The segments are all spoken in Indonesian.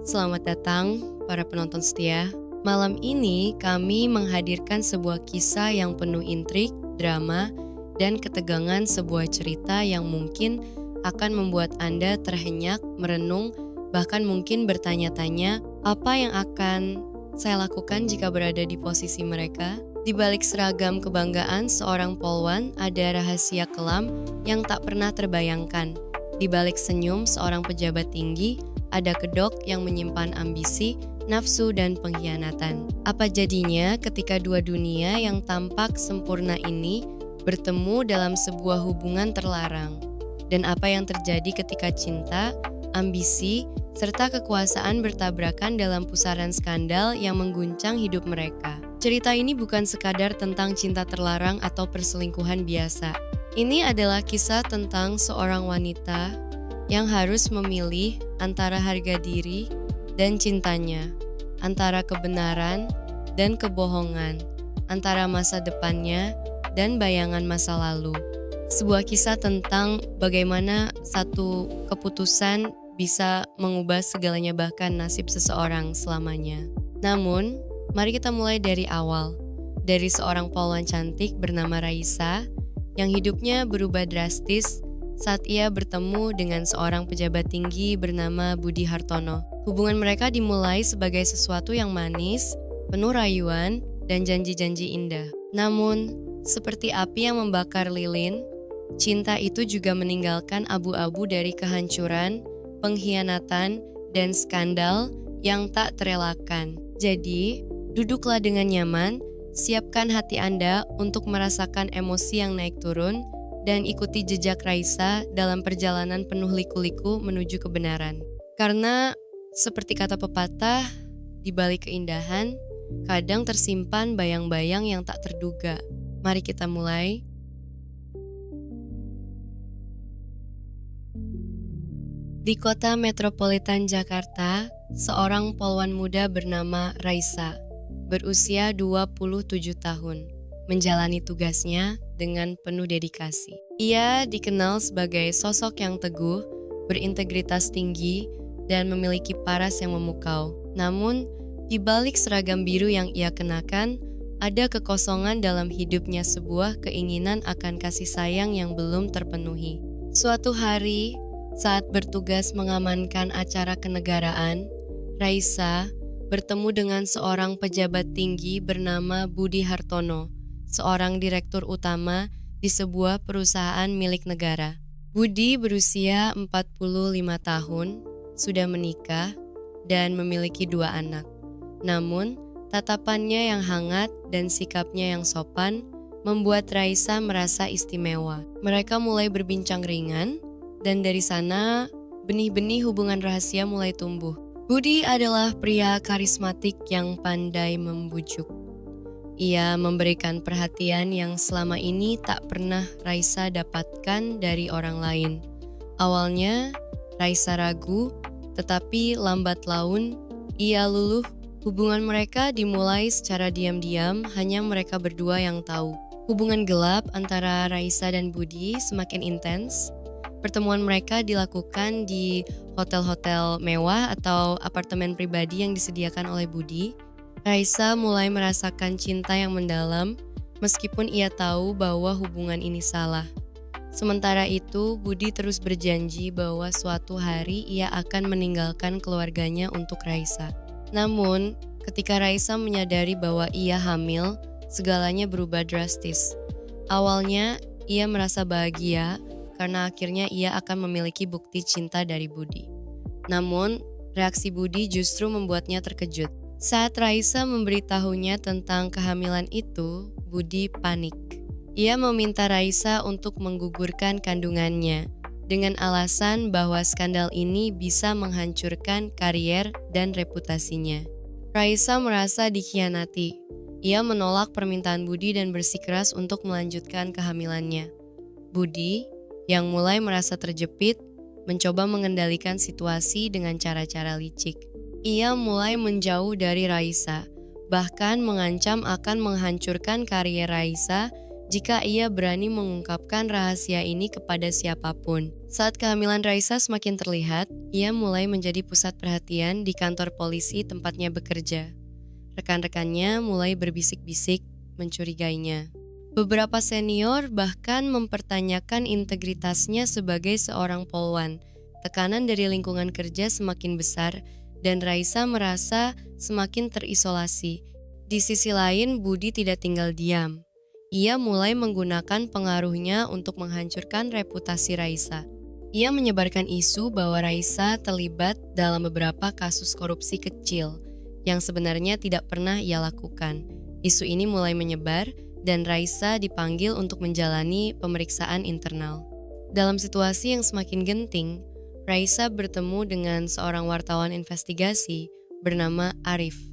Selamat datang para penonton setia. Malam ini kami menghadirkan sebuah kisah yang penuh intrik, drama, dan ketegangan, sebuah cerita yang mungkin akan membuat Anda terhenyak, merenung, bahkan mungkin bertanya-tanya apa yang akan saya lakukan jika berada di posisi mereka. Di balik seragam kebanggaan seorang polwan ada rahasia kelam yang tak pernah terbayangkan. Di balik senyum seorang pejabat tinggi ada kedok yang menyimpan ambisi, nafsu, dan pengkhianatan. Apa jadinya ketika dua dunia yang tampak sempurna ini bertemu dalam sebuah hubungan terlarang? Dan apa yang terjadi ketika cinta, ambisi, serta kekuasaan bertabrakan dalam pusaran skandal yang mengguncang hidup mereka? Cerita ini bukan sekadar tentang cinta terlarang atau perselingkuhan biasa. Ini adalah kisah tentang seorang wanita yang harus memilih antara harga diri dan cintanya, antara kebenaran dan kebohongan, antara masa depannya dan bayangan masa lalu. Sebuah kisah tentang bagaimana satu keputusan bisa mengubah segalanya, bahkan nasib seseorang selamanya. Namun, mari kita mulai dari awal. Dari seorang polwan cantik bernama Raisa yang hidupnya berubah drastis saat ia bertemu dengan seorang pejabat tinggi bernama Budi Hartono. Hubungan mereka dimulai sebagai sesuatu yang manis, penuh rayuan, dan janji-janji indah. Namun, seperti api yang membakar lilin, cinta itu juga meninggalkan abu-abu dari kehancuran, pengkhianatan, dan skandal yang tak terelakkan. Jadi, duduklah dengan nyaman, siapkan hati Anda untuk merasakan emosi yang naik turun, dan ikuti jejak Raisa dalam perjalanan penuh liku-liku menuju kebenaran. Karena, seperti kata pepatah, di balik keindahan, kadang tersimpan bayang-bayang yang tak terduga. Mari kita mulai. Di kota metropolitan Jakarta, seorang polwan muda bernama Raisa, berusia 27 tahun, menjalani tugasnya dengan penuh dedikasi. Ia dikenal sebagai sosok yang teguh, berintegritas tinggi, dan memiliki paras yang memukau. Namun, di balik seragam biru yang ia kenakan, ada kekosongan dalam hidupnya, sebuah keinginan akan kasih sayang yang belum terpenuhi. Suatu hari, saat bertugas mengamankan acara kenegaraan, Raisa bertemu dengan seorang pejabat tinggi bernama Budi Hartono, seorang direktur utama di sebuah perusahaan milik negara. Budi berusia 45 tahun, sudah menikah, dan memiliki 2 anak. Namun, tatapannya yang hangat dan sikapnya yang sopan membuat Raisa merasa istimewa. Mereka mulai berbincang ringan, dan dari sana benih-benih hubungan rahasia mulai tumbuh. Budi adalah pria karismatik yang pandai membujuk. Ia memberikan perhatian yang selama ini tak pernah Raisa dapatkan dari orang lain. Awalnya, Raisa ragu, tetapi lambat laun ia luluh. Hubungan mereka dimulai secara diam-diam, hanya mereka berdua yang tahu. Hubungan gelap antara Raisa dan Budi semakin intens. Pertemuan mereka dilakukan di hotel-hotel mewah atau apartemen pribadi yang disediakan oleh Budi. Raisa mulai merasakan cinta yang mendalam, meskipun ia tahu bahwa hubungan ini salah. Sementara itu, Budi terus berjanji bahwa suatu hari ia akan meninggalkan keluarganya untuk Raisa. Namun, ketika Raisa menyadari bahwa ia hamil, segalanya berubah drastis. Awalnya, ia merasa bahagia karena akhirnya ia akan memiliki bukti cinta dari Budi. Namun, reaksi Budi justru membuatnya terkejut. Saat Raisa memberitahunya tentang kehamilan itu, Budi panik. Ia meminta Raisa untuk menggugurkan kandungannya dengan alasan bahwa skandal ini bisa menghancurkan karier dan reputasinya. Raisa merasa dikhianati. Ia menolak permintaan Budi dan bersikeras untuk melanjutkan kehamilannya. Budi, yang mulai merasa terjepit, mencoba mengendalikan situasi dengan cara-cara licik. Ia mulai menjauh dari Raisa, bahkan mengancam akan menghancurkan karier Raisa jika ia berani mengungkapkan rahasia ini kepada siapapun. Saat kehamilan Raisa semakin terlihat, ia mulai menjadi pusat perhatian di kantor polisi tempatnya bekerja. Rekan-rekannya mulai berbisik-bisik mencurigainya. Beberapa senior bahkan mempertanyakan integritasnya sebagai seorang polwan. Tekanan dari lingkungan kerja semakin besar dan Raisa merasa semakin terisolasi. Di sisi lain, Budi tidak tinggal diam. Ia mulai menggunakan pengaruhnya untuk menghancurkan reputasi Raisa. Ia menyebarkan isu bahwa Raisa terlibat dalam beberapa kasus korupsi kecil yang sebenarnya tidak pernah ia lakukan. Isu ini mulai menyebar dan Raisa dipanggil untuk menjalani pemeriksaan internal. Dalam situasi yang semakin genting, Raisa bertemu dengan seorang wartawan investigasi bernama Arif.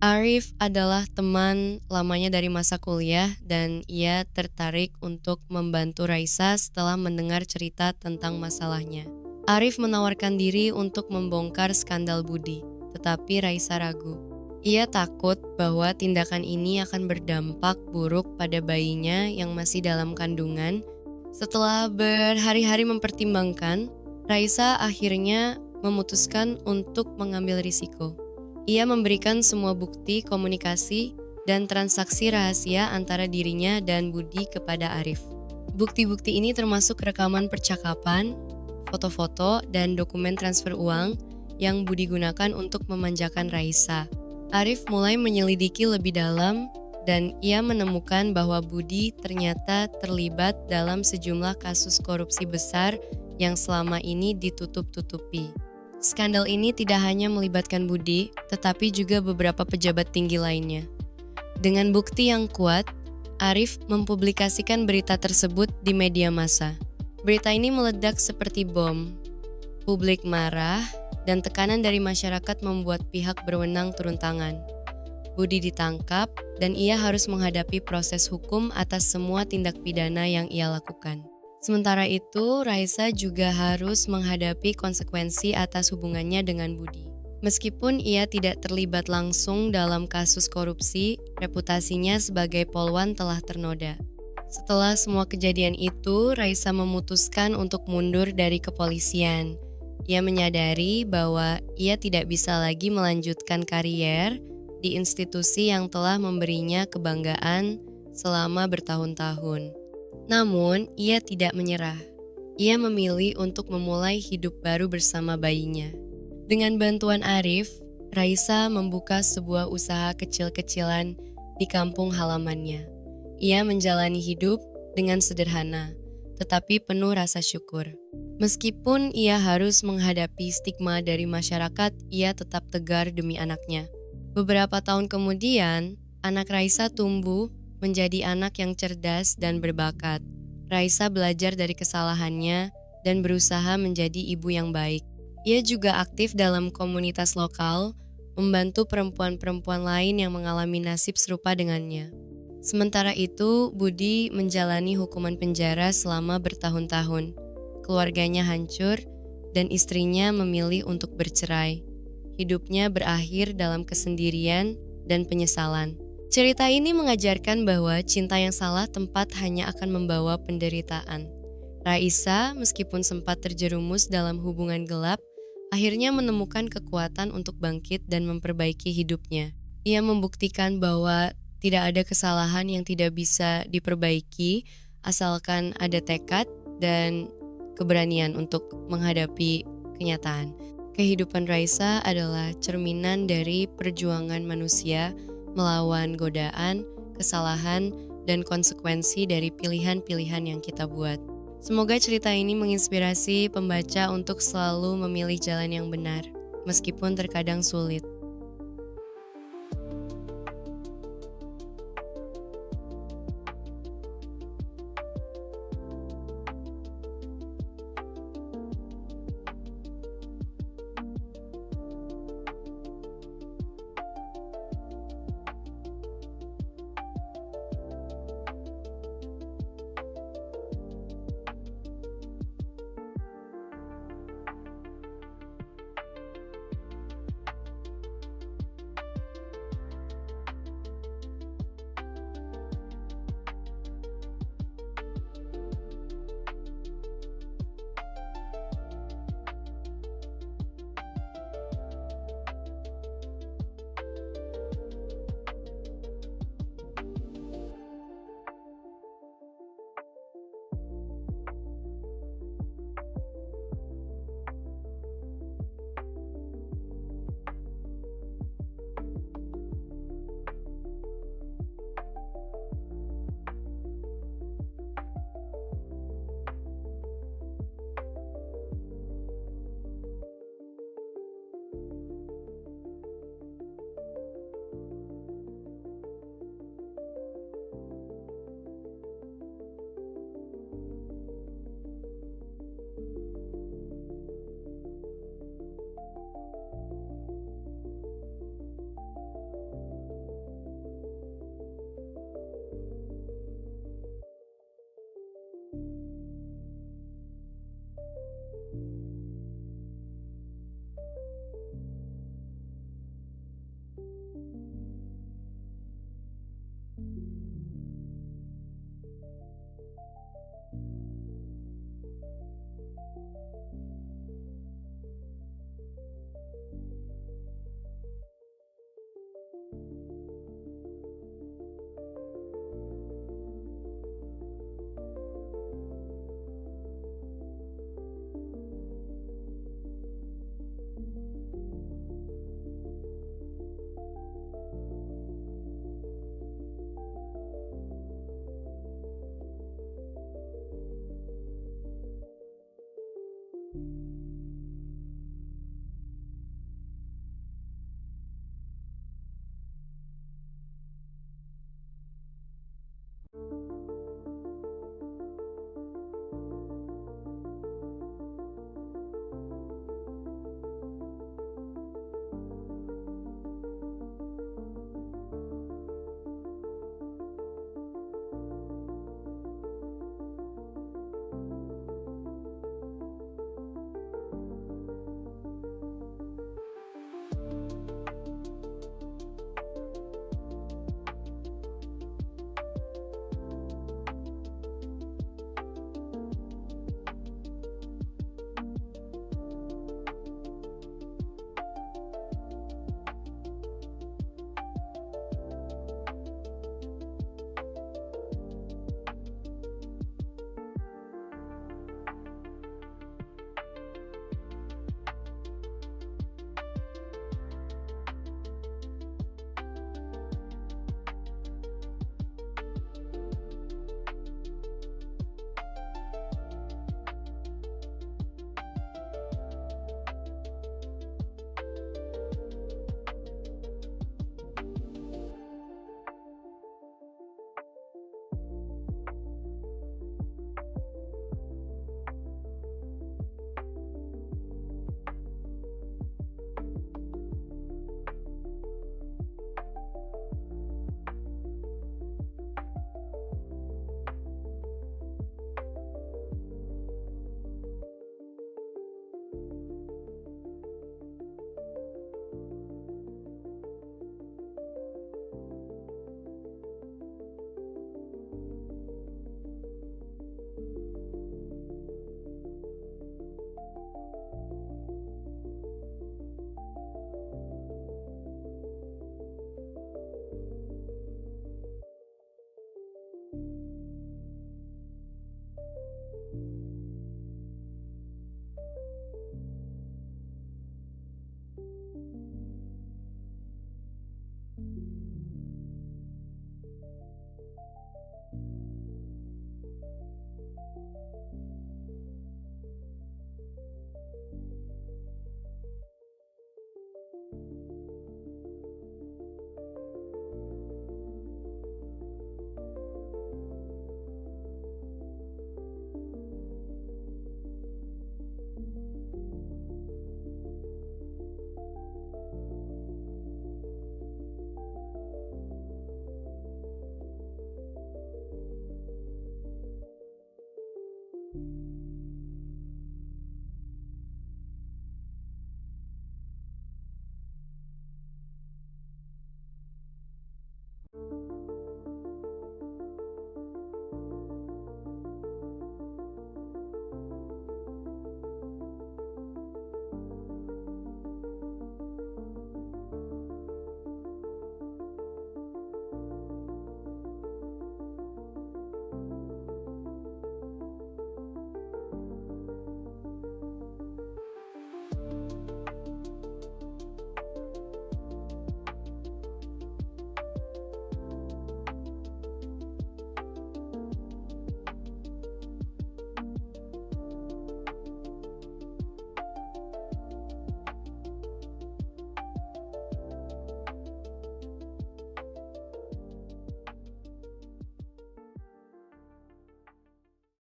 Arif adalah teman lamanya dari masa kuliah dan ia tertarik untuk membantu Raisa setelah mendengar cerita tentang masalahnya. Arif menawarkan diri untuk membongkar skandal Budi, tetapi Raisa ragu. Ia takut bahwa tindakan ini akan berdampak buruk pada bayinya yang masih dalam kandungan. Setelah berhari-hari mempertimbangkan, Raisa akhirnya memutuskan untuk mengambil risiko. Ia memberikan semua bukti komunikasi dan transaksi rahasia antara dirinya dan Budi kepada Arif. Bukti-bukti ini termasuk rekaman percakapan, foto-foto, dan dokumen transfer uang yang Budi gunakan untuk memanjakan Raisa. Arif mulai menyelidiki lebih dalam dan ia menemukan bahwa Budi ternyata terlibat dalam sejumlah kasus korupsi besar yang selama ini ditutup-tutupi. Skandal ini tidak hanya melibatkan Budi, tetapi juga beberapa pejabat tinggi lainnya. Dengan bukti yang kuat, Arif mempublikasikan berita tersebut di media massa. Berita ini meledak seperti bom. Publik marah dan tekanan dari masyarakat membuat pihak berwenang turun tangan. Budi ditangkap dan ia harus menghadapi proses hukum atas semua tindak pidana yang ia lakukan. Sementara itu, Raisa juga harus menghadapi konsekuensi atas hubungannya dengan Budi. Meskipun ia tidak terlibat langsung dalam kasus korupsi, reputasinya sebagai polwan telah ternoda. Setelah semua kejadian itu, Raisa memutuskan untuk mundur dari kepolisian. Ia menyadari bahwa ia tidak bisa lagi melanjutkan karier di institusi yang telah memberinya kebanggaan selama bertahun-tahun. Namun, ia tidak menyerah. Ia memilih untuk memulai hidup baru bersama bayinya. Dengan bantuan Arif, Raisa membuka sebuah usaha kecil-kecilan di kampung halamannya. Ia menjalani hidup dengan sederhana, tetapi penuh rasa syukur. Meskipun ia harus menghadapi stigma dari masyarakat, ia tetap tegar demi anaknya. Beberapa tahun kemudian, anak Raisa tumbuh menjadi anak yang cerdas dan berbakat. Raisa belajar dari kesalahannya dan berusaha menjadi ibu yang baik. Ia juga aktif dalam komunitas lokal, membantu perempuan-perempuan lain yang mengalami nasib serupa dengannya. Sementara itu, Budi menjalani hukuman penjara selama bertahun-tahun. Keluarganya hancur dan istrinya memilih untuk bercerai. Hidupnya berakhir dalam kesendirian dan penyesalan. Cerita ini mengajarkan bahwa cinta yang salah tempat hanya akan membawa penderitaan. Raisa, meskipun sempat terjerumus dalam hubungan gelap, akhirnya menemukan kekuatan untuk bangkit dan memperbaiki hidupnya. Ia membuktikan bahwa tidak ada kesalahan yang tidak bisa diperbaiki, asalkan ada tekad dan keberanian untuk menghadapi kenyataan. Kehidupan Raisa adalah cerminan dari perjuangan manusia melawan godaan, kesalahan, dan konsekuensi dari pilihan-pilihan yang kita buat. Semoga cerita ini menginspirasi pembaca untuk selalu memilih jalan yang benar, meskipun terkadang sulit.